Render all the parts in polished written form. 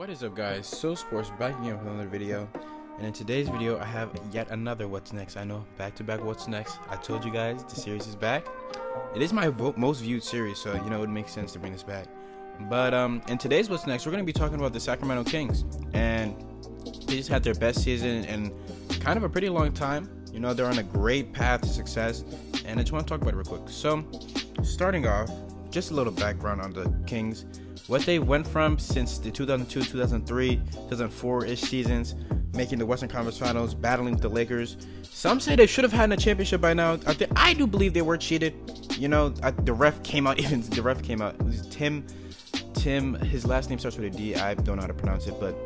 What is up, guys? So Sports back again with another video, and in today's video I have yet another what's next. I know, back-to-back what's next. I told you guys the series is back. It is my most viewed series, so you know it would make sense to bring this back. But in today's what's next, we're going to be talking about the Sacramento Kings, and they just had their best season in kind of a pretty long time. You know, they're on a great path to success, and I just want to talk about it real quick. So starting off, just a little background on the Kings. What they went from since the 2002, 2003, 2004-ish seasons, making the Western Conference Finals, battling with the Lakers. Some say they should have had a championship by now. I do believe they were cheated. You know, the ref came out. It was Tim. His last name starts with a D. I don't know how to pronounce it, but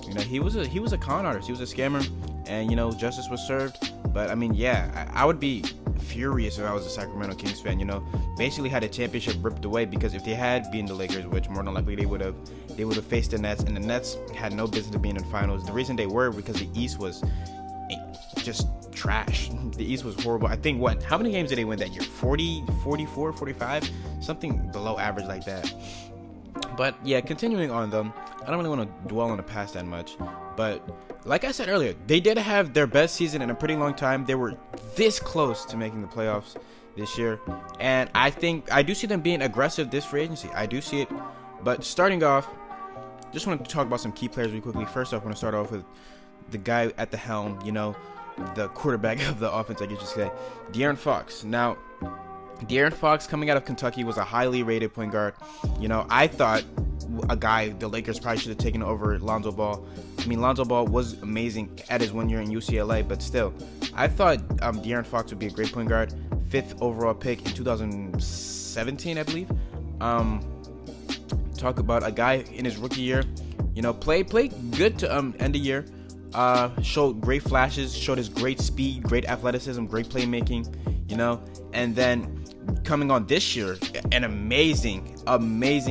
you know, he was a con artist. He was a scammer, and you know, justice was served. But I mean, yeah, I would be furious if I was a Sacramento Kings fan. You know, basically had a championship ripped away, because if they had beaten the Lakers, which more than likely they would have faced the Nets, and the Nets had no business being in finals. The reason they were because the East was just trash. The East was horrible. I think how many games did they win that year? 40, 44, 45, something below average like that. But yeah, continuing on them, I don't really want to dwell on the past that much, but like I said earlier, they did have their best season in a pretty long time. They were this close to making the playoffs this year, and I do see them being aggressive this free agency. I do see it. But starting off, just want to talk about some key players really quickly. First off, I want to start off with the guy at the helm, you know, the quarterback of the offense, I guess you say, De'Aaron Fox. Now, De'Aaron Fox, coming out of Kentucky, was a highly rated point guard. You know, I thought a guy the Lakers probably should have taken over Lonzo Ball. I mean, Lonzo Ball was amazing at his 1 year in UCLA, but still, I thought De'Aaron Fox would be a great point guard. 5th overall pick in 2017, I believe. Talk about a guy in his rookie year, you know, played good to end the year. Showed great flashes, showed his great speed, great athleticism, great playmaking, you know, and then coming on this year, an amazing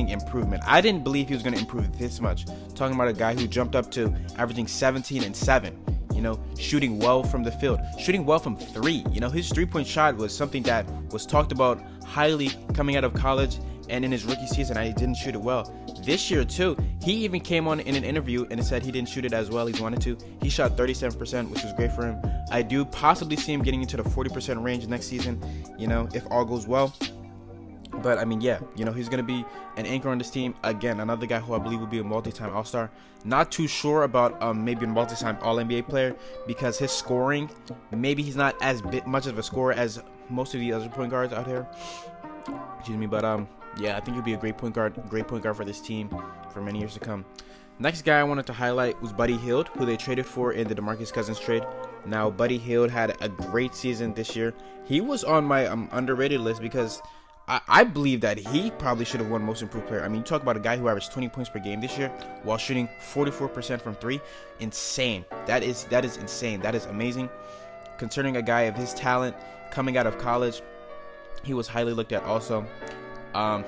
improvement. I didn't believe he was going to improve this much. Talking about a guy who jumped up to averaging 17 and 7, you know, shooting well from the field, shooting well from 3. You know, his 3-point shot was something that was talked about highly coming out of college, and in his rookie season, I didn't shoot it well. This year, too, he even came on in an interview and said he didn't shoot it as well as he wanted to. He shot 37%, which was great for him. I do possibly see him getting into the 40% range next season, you know, if all goes well. But, I mean, yeah, you know, he's going to be an anchor on this team. Again, another guy who I believe will be a multi-time All-Star. Not too sure about maybe a multi-time All-NBA player, because his scoring, maybe he's not as much of a scorer as most of the other point guards out here. Excuse me, but yeah, I think he'll be a great point guard for this team for many years to come. Next guy I wanted to highlight was Buddy Hield, who they traded for in the DeMarcus Cousins trade. Now, Buddy Hield had a great season this year. He was on my underrated list because I believe that he probably should have won Most Improved Player. I mean, you talk about a guy who averaged 20 points per game this year while shooting 44% from 3. Insane. That is insane. That is amazing. Concerning a guy of his talent coming out of college, he was highly looked at also.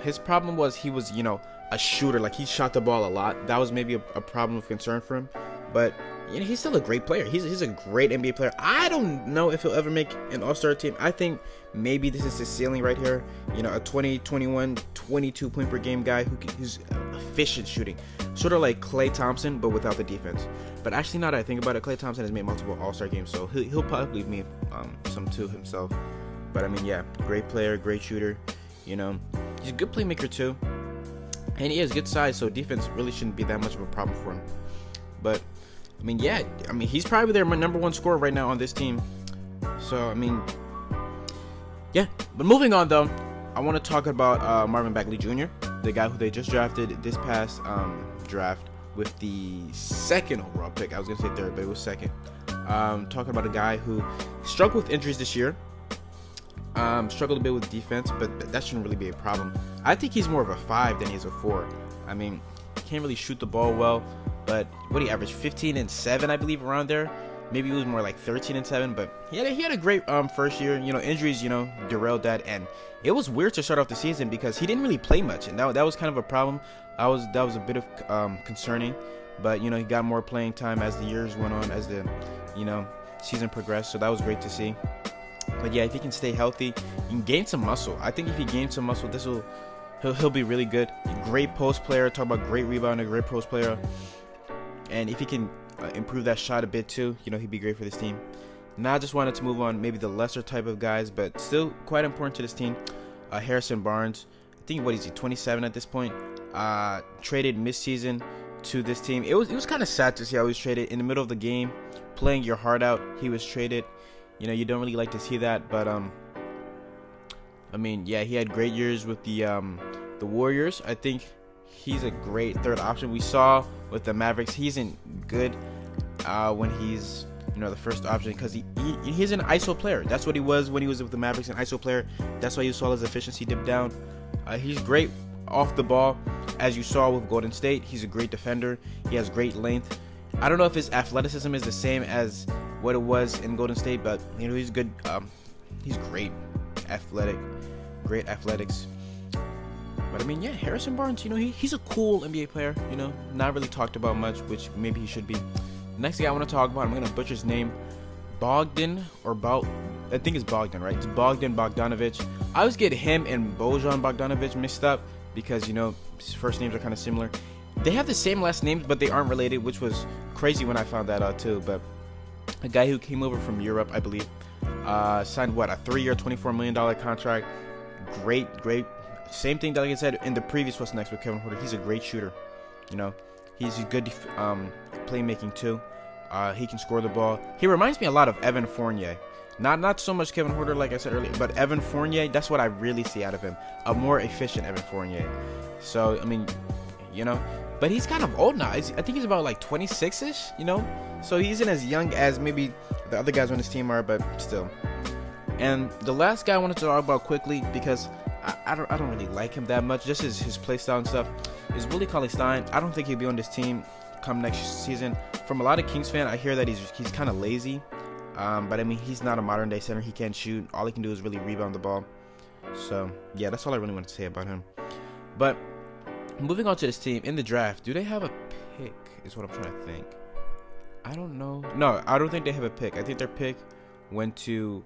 His problem was he was, you know, a shooter. Like, he shot the ball a lot. That was maybe a problem of concern for him. But, you know, he's still a great player. He's a great NBA player. I don't know if he'll ever make an All-Star team. I think maybe this is his ceiling right here. You know, a 20, 21, 22 point per game guy who's efficient shooting. Sort of like Klay Thompson, but without the defense. But actually, now that I think about it, Klay Thompson has made multiple All-Star games, so he'll probably make some too himself. But, I mean, yeah, great player, great shooter. You know, he's a good playmaker too, and he has good size, so defense really shouldn't be that much of a problem for him. But I mean, yeah, he's probably their number 1 scorer right now on this team. So I mean, yeah. But moving on though, I want to talk about Marvin Bagley Jr., the guy who they just drafted this past draft with the 2nd overall pick. I was gonna say 3rd, but it was 2nd. Talking about a guy who struggled with injuries this year. Struggled a bit with defense, but that shouldn't really be a problem. I think he's more of a 5 than he's a 4. I mean, can't really shoot the ball well, but what he averaged 15 and 7, I believe, around there. Maybe it was more like 13 and 7, but he had a great first year. You know, injuries, you know, derailed that, and it was weird to start off the season because he didn't really play much, and that was kind of a problem. That was a bit of concerning, but you know, he got more playing time as the years went on, as the season progressed, so that was great to see. But yeah, if he can stay healthy, he can gain some muscle. I think if he gains some muscle, he'll be really good. Great post player. Talk about great rebounder, great post player. and if he can improve that shot a bit too, he'd be great for this team. Now I just wanted to move on, maybe the lesser type of guys, but still quite important to this team. Harrison Barnes, I think, what is he, 27 at this point? Traded mid-season to this team. It was kind of sad to see how he was traded in the middle of the game, playing your heart out. He was traded. You don't really like to see that, but I mean, yeah, he had great years with the Warriors. I think he's a great third option. We saw with the Mavericks, he isn't good when he's the first option, because he's an ISO player. That's what he was when he was with the Mavericks, an ISO player. That's why you saw his efficiency dip down. He's great off the ball, as you saw with Golden State. He's a great defender. He has great length. I don't know if his athleticism is the same as what it was in Golden State, but he's good. He's great athletics. But I mean, yeah, Harrison Barnes, he's a cool NBA player, not really talked about much, which maybe he should be. Next guy I want to talk about, I'm going to butcher his name, I think it's Bogdan, right? It's Bogdan Bogdanovic. I always get him and Bojan Bogdanovic mixed up because, his first names are kind of similar. They have the same last names, but they aren't related, which was crazy when I found that out too. But a guy who came over from Europe, I believe, signed a 3-year, $24 million contract. Great. Same thing that, like I said in the previous What's Next with Kevin Porter. He's a great shooter. He's a good playmaking too. He can score the ball. He reminds me a lot of Evan Fournier. Not so much Kevin Porter, like I said earlier, but Evan Fournier. That's what I really see out of him. A more efficient Evan Fournier. So I mean, but he's kind of old now. I think he's about like 26-ish. So he isn't as young as maybe the other guys on his team are, but still. And the last guy I wanted to talk about quickly, because I don't really like him that much, just his play style and stuff, is Willie Cauley-Stein. I don't think he'll be on this team come next season. From a lot of Kings fans, I hear that he's kind of lazy, but I mean, he's not a modern day center. He can't shoot. All he can do is really rebound the ball. So yeah, that's all I really want to say about him. But moving on to this team in the draft, do they have a pick is what I'm trying to think. I don't know. No, I don't think they have a pick. I think their pick went to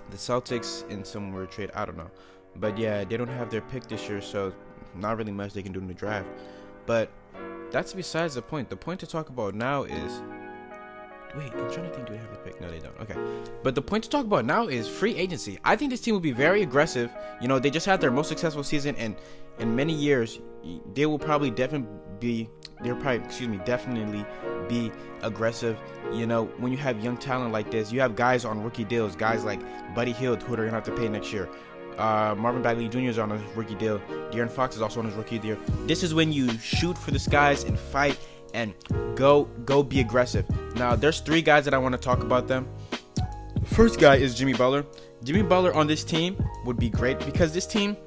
the Celtics in some weird trade. I don't know. But yeah, they don't have their pick this year, so not really much they can do in the draft. But that's besides the point. The point to talk about now is... Wait, I'm trying to think, do they have the pick? No, they don't. Okay. But the point to talk about now is free agency. I think this team will be very aggressive. They just had their most successful season in many years. They will probably definitely be aggressive. When you have young talent like this, you have guys on rookie deals, guys like Buddy Hield, who they're gonna have to pay next year. Marvin Bagley Jr. is on a rookie deal. De'Aaron Fox is also on his rookie deal. This is when you shoot for the skies and fight and go be aggressive. Now, there's 3 guys that I want to talk about them. First guy is Jimmy Butler. Jimmy Butler on this team would be great, because this team,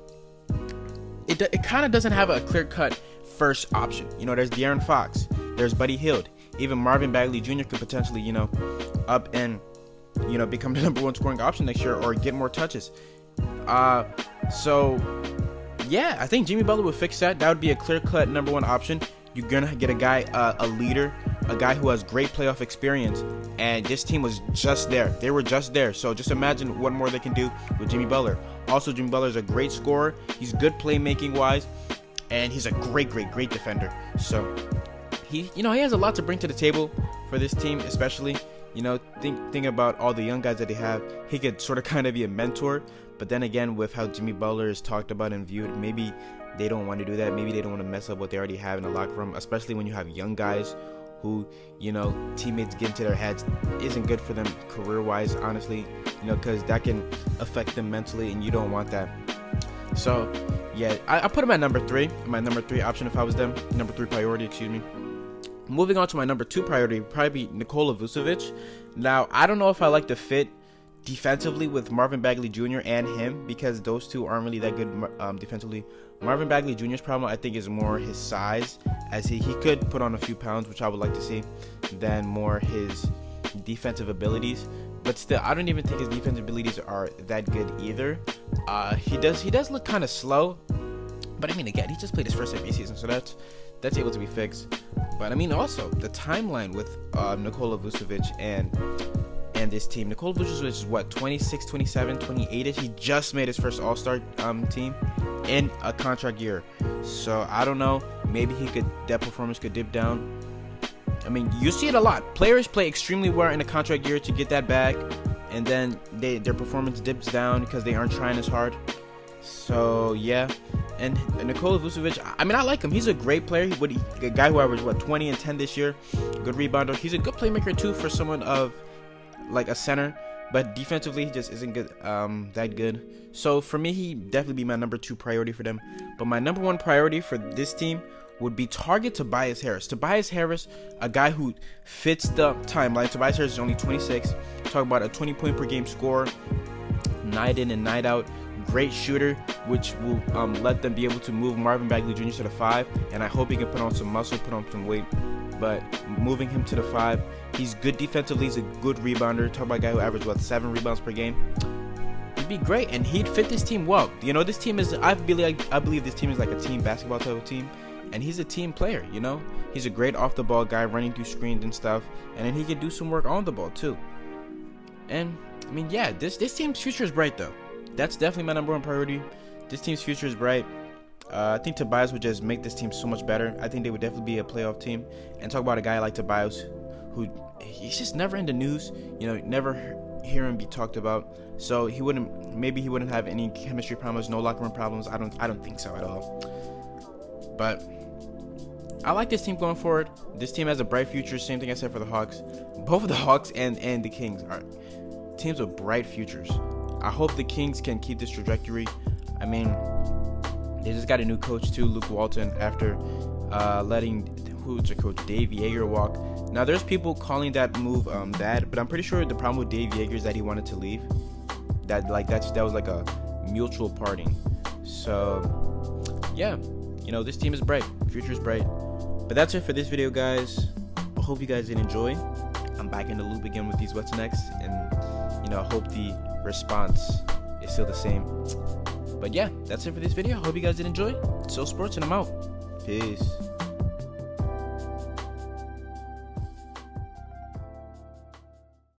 it kind of doesn't have a clear-cut first option. There's De'Aaron Fox, there's Buddy Hield, even Marvin Bagley Jr. could potentially, up and, become the number 1 scoring option next year or get more touches. So yeah, I think Jimmy Butler would fix that. That would be a clear-cut number 1 option. You're gonna get a guy, a leader, a guy who has great playoff experience, and this team was just there. They were just there. So just imagine what more they can do with Jimmy Butler. Also, Jimmy Butler is a great scorer. He's good playmaking wise, and he's a great defender. So he has a lot to bring to the table for this team, especially. Think about all the young guys that they have. He could sort of kind of be a mentor. But then again, with how Jimmy Butler is talked about and viewed, maybe they don't want to do that. Maybe they don't want to mess up what they already have in the locker room, especially when you have young guys who, teammates get into their heads. Isn't good for them career-wise, honestly, because that can affect them mentally, and you don't want that. So, yeah, I put him at number 3, my number 3 option if I was them. Number 3 priority, excuse me. Moving on to my number 2 priority, would probably be Nikola Vucevic. Now, I don't know if I like the fit defensively with Marvin Bagley Jr. and him, because those two aren't really that good defensively. Marvin Bagley Jr.'s problem, I think, is more his size, as he could put on a few pounds, which I would like to see, than more his defensive abilities. But still, I don't even think his defensive abilities are that good either. He does look kind of slow, but I mean, again, he just played his first NBA season, so that's able to be fixed. But I mean, also the timeline with Nikola Vucevic and this team. Nikola Vucevic is what, 26, 27, 28ish. He just made his first All-Star team in a contract year. So I don't know. Maybe that performance could dip down. mean, you see it a lot. Players play extremely well in a contract year to get that bag, and then their performance dips down because they aren't trying as hard. So yeah, and Nikola Vucevic, I mean, I like him. He's a great player. A guy who averaged 20 and 10 this year, good rebounder. He's a good playmaker too for someone of like a center, but defensively he just isn't good, that good. So for me, he'd definitely be my number 2 priority for them. But my number 1 priority for this team would be target Tobias Harris. Tobias Harris, a guy who fits the timeline. Tobias Harris is only 26. Talk about a 20-point per game scorer, night in and night out. Great shooter, which will let them be able to move Marvin Bagley Jr. to the 5. And I hope he can put on some muscle, put on some weight. But moving him to the 5, he's good defensively. He's a good rebounder. Talk about a guy who averaged 7 rebounds per game. He'd be great, and he'd fit this team well. You know, this team is. I believe this team is like a team basketball type of team. And he's a team player, you know? He's a great off-the-ball guy, running through screens and stuff. And then he can do some work on the ball, too. And, I mean, yeah, this team's future is bright, though. That's definitely my number 1 priority. This team's future is bright. I think Tobias would just make this team so much better. I think they would definitely be a playoff team. And talk about a guy like Tobias, who he's just never in the news. You know, never hear him be talked about. So maybe he wouldn't have any chemistry problems, no locker room problems. I don't think so at all. But I like this team going forward. This team has a bright future. Same thing I said for the Hawks. Both of the Hawks and the Kings are teams with bright futures. I hope the Kings can keep this trajectory. I mean, they just got a new coach too, Luke Walton, after letting who's the coach, Dave Yeager, walk. Now there's people calling that move bad, but I'm pretty sure the problem with Dave Yeager is that he wanted to leave. That was like a mutual parting. So yeah. You know, this team is bright. Future is bright. But that's it for this video, guys. I hope you guys did enjoy. I'm back in the loop again with these what's next, and you know, I hope the response is still the same. But yeah, that's it for this video. I hope you guys did enjoy. It's So Sports, and I'm out. Peace.